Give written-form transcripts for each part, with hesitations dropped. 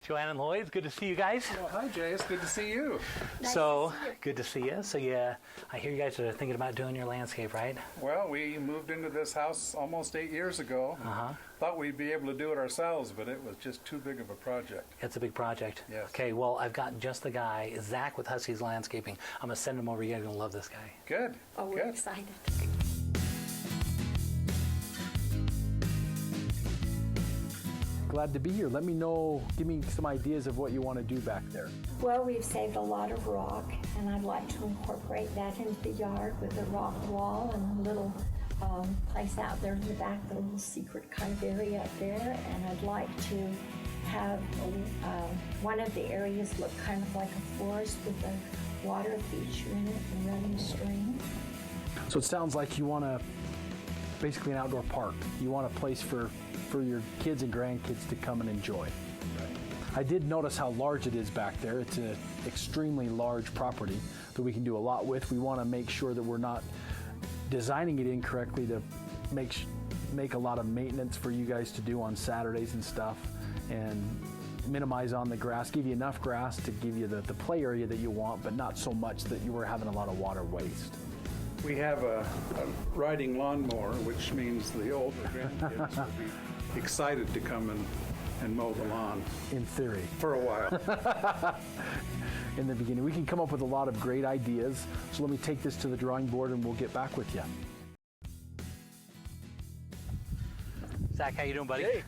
Joanne and Lloyd, it's good to see you guys. Well, hi Jay, it's good to see you. Good to see you. So yeah, I hear you guys are thinking about doing your landscape, right? Well, we moved into this house almost 8 years ago. Thought we'd be able to do it ourselves, but it was just too big of a project. It's a big project. Yes. Okay, well, I've got just the guy, Zach with Huskiez Landscaping. I'm going to send him over. You're going to love this guy. Good. Oh, we're Good. excited. Glad to be here. Let me know, give me some ideas of what you want to do back there. Well, we've saved a lot of rock, and I'd like to incorporate that into the yard with a rock wall and a little place out there in the back, a little secret kind of area up there. And I'd like to have one of the areas look kind of like a forest with a water feature in it and running stream. So it sounds like you want basically an outdoor park. You want a place for your kids and grandkids to come and enjoy. I did notice how large it is back there. It's an extremely large property that we can do a lot with. We want to make sure that we're not designing it incorrectly to make a lot of maintenance for you guys to do on Saturdays and stuff, and minimize on the grass, give you enough grass to give you the play area that you want, but not so much that you were having a lot of water waste. We have a riding lawnmower, which means the older grandkids will be excited to come and mow the lawn. In theory. For a while. In the beginning. We can come up with a lot of great ideas. So let me take this to the drawing board and we'll get back with you. Zach, how you doing, buddy? Hey,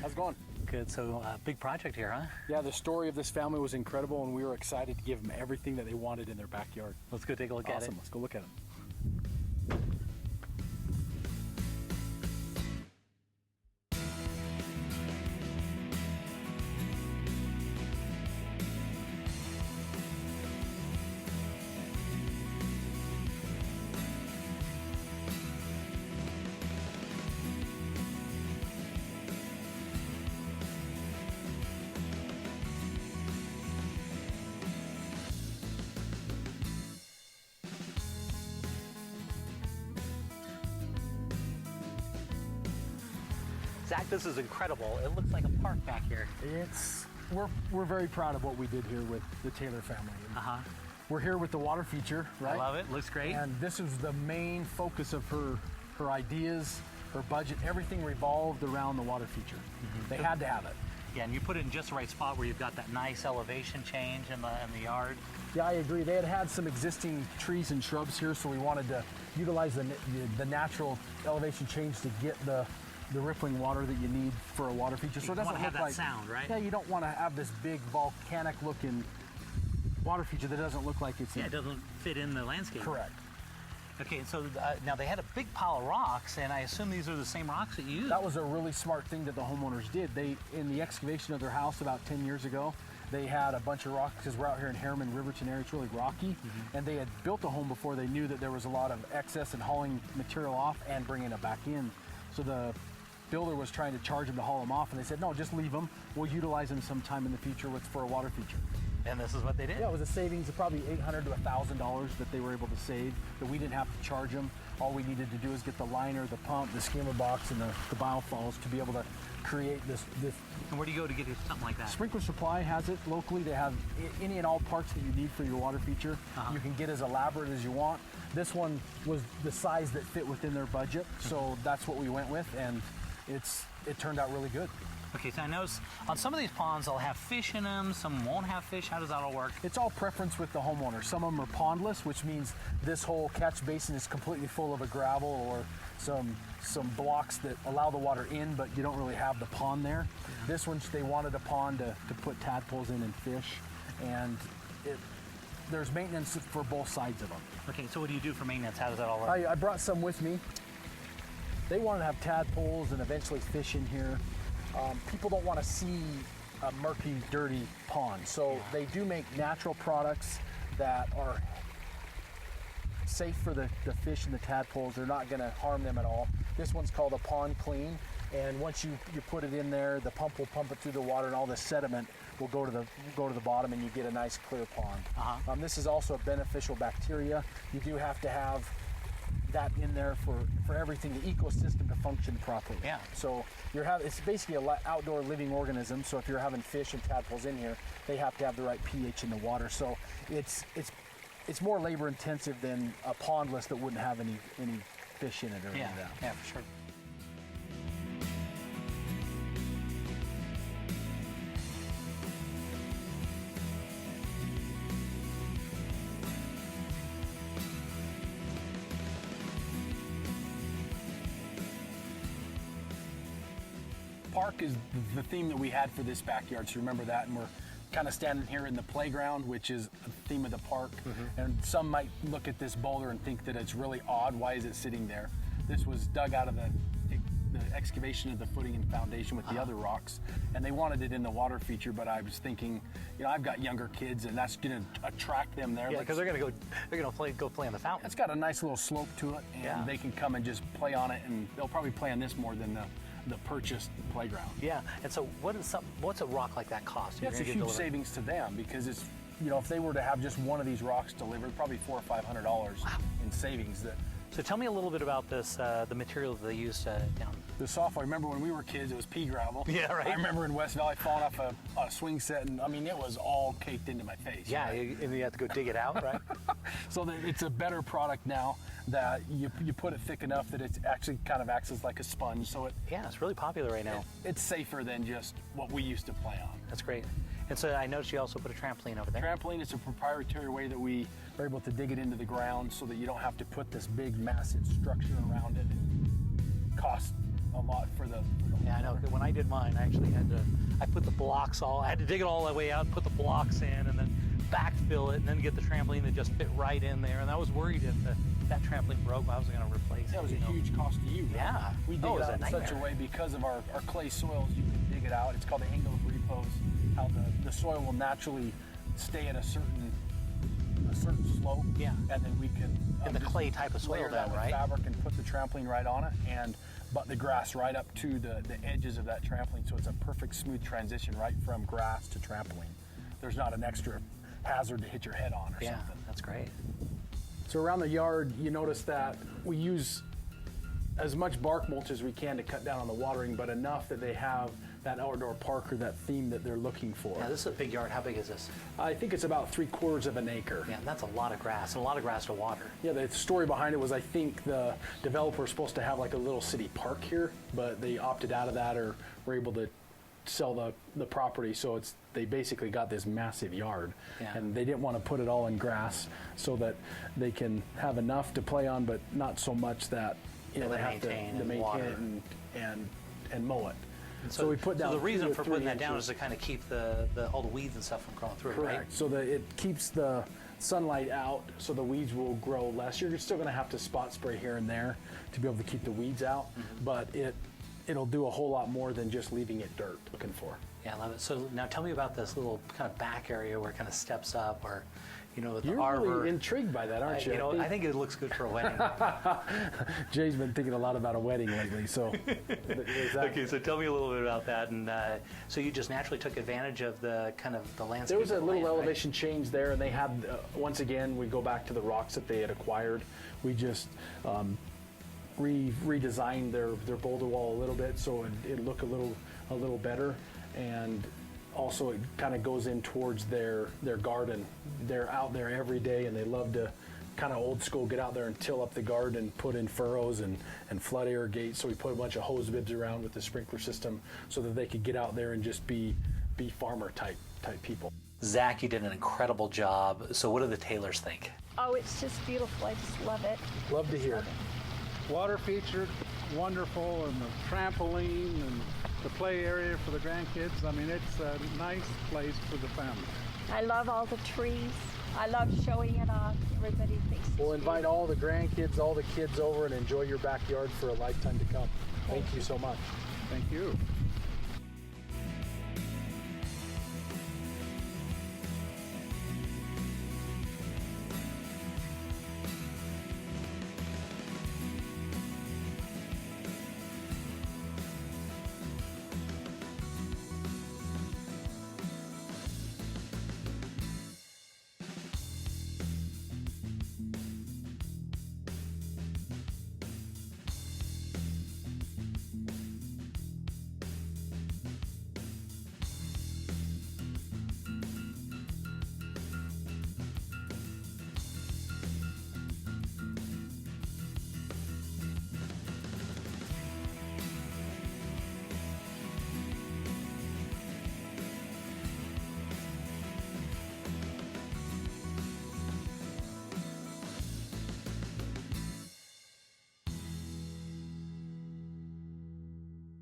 how's it going? Good. So big project here, huh? Yeah, the story of this family was incredible, and we were excited to give them everything that they wanted in their backyard. Let's go take a look at it. Awesome. Let's go look at it. Zach, this is incredible. It looks like a park back here. We're very proud of what we did here with the Taylor family. We're here with the water feature, right? I love it. Looks great. And this is the main focus of her ideas, her budget. Everything revolved around the water feature. They had to have it. Yeah, and you put it in just the right spot where you've got that nice elevation change in the yard. Yeah, I agree. They had some existing trees and shrubs here, so we wanted to utilize the natural elevation change to get the rippling water that you need for a water feature. So it doesn't have look that like sound, right? Yeah, you don't want to have this big volcanic looking water feature that doesn't look like it's Yeah, it doesn't fit in the landscape. correct. Okay, so now they had a big pile of rocks, and I assume these are the same rocks that you used. That was a really smart thing that the homeowners did. They, in the excavation of their house about 10 years ago, they had a bunch of rocks, because we're out here in Harriman, Riverton area, it's really rocky, and they had built a home before they knew that there was a lot of excess and hauling material off and bringing it back in. So the builder was trying to charge them to haul them off, and they said, no, just leave them. We'll utilize them sometime in the future for a water feature. And this is what they did? Yeah, it was a savings of probably $800 to $1,000 that they were able to save, that we didn't have to charge them. All we needed to do is get the liner, the pump, the skimmer box, and the biofalls to be able to create this. And where do you go to get something like that? Sprinkler Supply has it locally. They have any and all parts that you need for your water feature. You can get as elaborate as you want. This one was the size that fit within their budget, so that's what we went with, and it turned out really good. Okay, so I noticed on some of these ponds they'll have fish in them, some won't have fish. How does that all work? It's all preference with the homeowner. Some of them are pondless, which means this whole catch basin is completely full of a gravel or some blocks that allow the water in, but you don't really have the pond there. This one, they wanted a pond to put tadpoles in and fish, and there's maintenance for both sides of them. Okay, so what do you do for maintenance? How does that all work? I brought some with me. They wanted to have tadpoles and eventually fish in here. People don't want to see a murky, dirty pond, so they do make natural products that are safe for the fish and the tadpoles. They're not going to harm them at all. This one's called a Pond Clean, and once you put it in there, the pump will pump it through the water, and all the sediment will go to the bottom, and you get a nice clear pond. This is also a beneficial bacteria. You do have to have that in there for everything, the ecosystem to function properly. Yeah. So it's basically an outdoor living organism. So if you're having fish and tadpoles in here, they have to have the right pH in the water. So it's more labor intensive than a pondless that wouldn't have any fish in it or any of that. Yeah, for sure. Park is the theme that we had for this backyard, so remember that. And we're kind of standing here in the playground, which is the theme of the park. And some might look at this boulder and think that it's really odd. Why is it sitting there? This was dug out of the excavation of the footing and foundation with the other rocks, and they wanted it in the water feature. But I was thinking, I've got younger kids, and that's going to attract them there. Yeah, because they're going to go play on the fountain. It's got a nice little slope to it, and they can come and just play on it, and they'll probably play on this more than the purchased playground. Yeah, and so what's a rock like that cost? That's a huge savings to them, because it's, if they were to have just one of these rocks delivered, probably $400 or $500 in savings. So tell me a little bit about this, the material that they used down. The software, I remember when we were kids, it was pea gravel. Yeah, right. I remember in West Valley falling off a swing set, and it was all caked into my face. Yeah, right? and you have to go dig it out, right? So it's a better product now that you put it thick enough that it actually kind of acts as like a sponge. So it's really popular right now. It's safer than just what we used to play on. That's great. And so I noticed you also put a trampoline over there. Trampoline is a proprietary way that we are able to dig it into the ground so that you don't have to put this big, massive structure around it. It costs a lot for the Yeah, I know. When I did mine, I actually I put the blocks I had to dig it all the way out, put the blocks in, and then backfill it, and then get the trampoline that just fit right in there. And I was worried if that trampoline broke, I was going to replace it. That was a huge cost to you. Right? Yeah. We dig it out in such a way because of our clay soils, you can dig it out. It's called the angle of repose, how the soil will naturally stay at a certain slope. Yeah. And then we can in the clay type of soil layer that with right? fabric and put the trampoline right on it, and butt the grass right up to the edges of that trampoline, so it's a perfect smooth transition right from grass to trampoline. There's not an extra hazard to hit your head on or something. That's great. So around the yard, you notice that we use as much bark mulch as we can to cut down on the watering, but enough that they have that outdoor park or that theme that they're looking for. Yeah, this is a big yard. How big is this? I think it's about 3/4 of an acre. Yeah, that's a lot of grass, and a lot of grass to water. Yeah, the story behind it was I think the developer was supposed to have like a little city park here, but they opted out of that or were able to sell the property, so they basically got this massive yard. Yeah. And they didn't want to put it all in grass so that they can have enough to play on, but not so much that they have to maintain it and mow it. So we put down. So the reason for putting that down inches. is to kind of keep all the weeds and stuff from growing through, Correct. right? So that it keeps the sunlight out, so the weeds will grow less. You're still going to have to spot spray here and there to be able to keep the weeds out, but it'll do a whole lot more than just leaving it dirt. Looking for. Yeah, I love it. So now tell me about this little kind of back area where it kind of steps up, or the You're arbor. really intrigued by that, aren't you? I think it looks good for a wedding. Jay's been thinking a lot about a wedding lately, so. Okay, so tell me a little bit about that. And so you just naturally took advantage of the landscape. There was a of the little land, elevation change there, and they had, once again, we go back to the rocks that they had acquired. We just redesigned their boulder wall a little bit so it look a little better, and also it kind of goes in towards their garden. They're out there every day, and they love to kind of old school get out there and till up the garden and put in furrows and flood irrigate. So we put a bunch of hose bibs around with the sprinkler system so that they could get out there and just be farmer type people. Zach, you did an incredible job. So what do the Taylors think? Oh, it's just beautiful. I just love it. Love to hear. Water featured, wonderful, and the trampoline and the play area for the grandkids. I mean, it's a nice place for the family. I love all the trees. I love showing it off. Everybody thinks it's We'll invite beautiful. all the grandkids, all the kids over and enjoy your backyard for a lifetime to come. Thank you so much. Thank you.